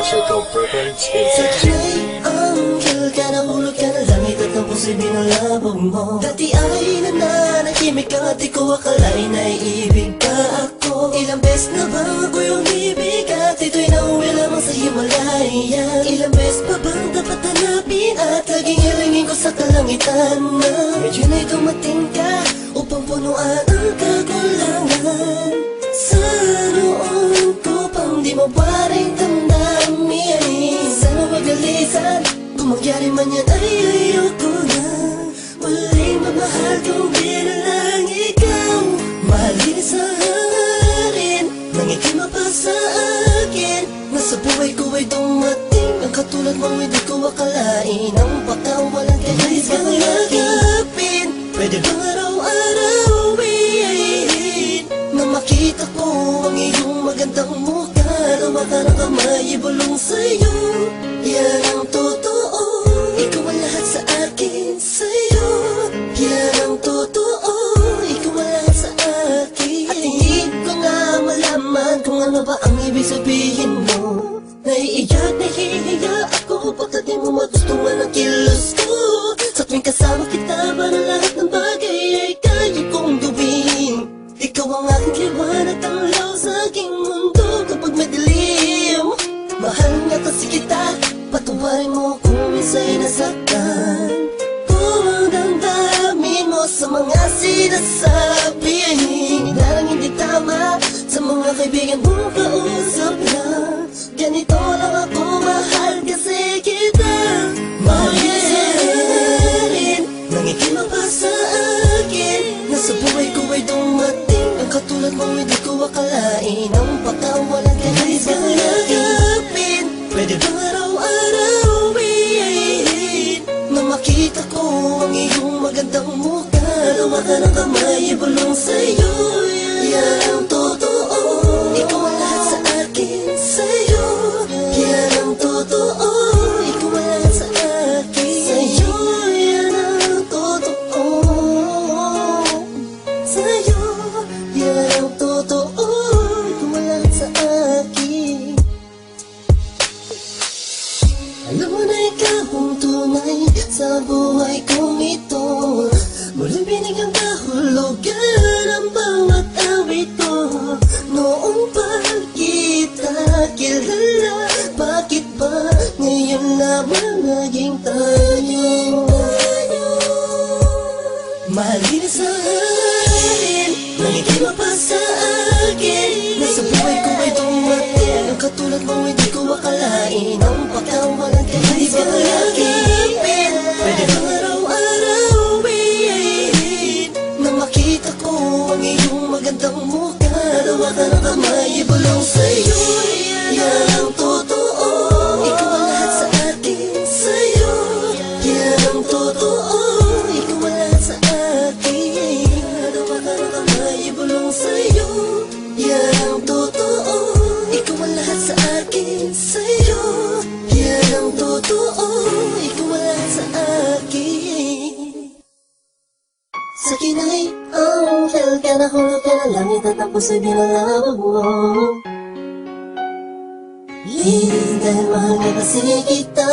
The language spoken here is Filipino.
circle preference in Sa kanay, anghel ka, nahulog ka na langit at ang puso'y binalabog mo. Dati ay nananahimik ka at di ko akalain na iibig ka ako. Ilang beses na bago yung ibig at ito'y nauwi lamang sa Himalaya. Ilang beses pa bang dapat hanapin at laging hilingin ko sa kalangitan na medyo na'y dumating ka upang punuan ang kakulangan sa noon ko pang di mawaring damdamin. Sana magalisan, kung mangyari man yan ay ayoko na muling mamahal kung di na lang ikaw. Mahalin sa harin nang ika'y mapasa akin. Nasa buhay ko ay dumating ang katulad mo, hindi ko akalain ang pagkawalan ka nais kang yakapin. Pwede bang araw-arawin na makita ko ang iyong magandang mukha? Tawakan ang kamay, ibulong sa'yo, yan ang totoo. Ikaw ang lahat sa akin, sa'yo, yan ang totoo. Ikaw ang lahat sa akin. At hindi ko nga malaman kung ano ba ang ibig sabihin mo. Naiiyak, nahihiya ako pagkat di mo magustuhan ang kilos ko. Sa tuwing kasama kita, para lahat ng bagay ay kaya kong gawin. Ikaw ang aking liwanag, tanglaw sa aking mundo kapag madilim. Mahal nga kasi kita, patuwarin mo kung minsa'y nasaktan kung ang damdamin mo sa mga sinasabi ay lang hindi tama. Sa mga kaibigan mong kausap lang, ganito lang ako, mahal kasi kita. Mahalin nang ika'y mapasa akin. Nasa buhay ko ay dumating ang katulad mo, hindi ko akalain ang pagkawalan ka nais kang yakapin. Pwede bang araw-arawin na makita ko ang iyong magandang mukha? Tawakan ang kamay, ibulong sa'yo, yan ang totoo. Ikaw ang lahat sa akin, sa'yo, yan ang totoo. Ikaw ang lahat sa akin, sa'yo, yan ang totoo. Sa'yo, yan ang totoo. Ikaw ang lahat sa akin. Alam mo na ikaw ang tunay sa buhay kong ito. Muling binigyan kahulugan ang bawat awit ko. Noong pa kita kilala, bakit ba ngayon lamang naging tayo? Mahalin sa akin nang ika'y mapasa akin. Nasa buhay ko ay dumating ang katulad mo, hindi ko akalain ang pagkawalan ka nais kang yakapin. Pwede bang araw-arawin na makita ko ang iyong magandang mukha? Tawakan ang kamay, ibulong sa'yo, yan ang totoo. Ikaw ang lahat sa akin, sa'yo, yan ang totoo. Ikaw ang lahat sa akin. Tawakan ang kamay, ibulong sa'yo, yan ang totoo. Ikaw ang lahat sa akin, sa'yo, yan ang totoo. Ikaw ang lahat sa akin. Sa kinay, anghel ka, nahulog ka na langit at ang puso'y binalabog mo. Dahil mahal ka kasi kita.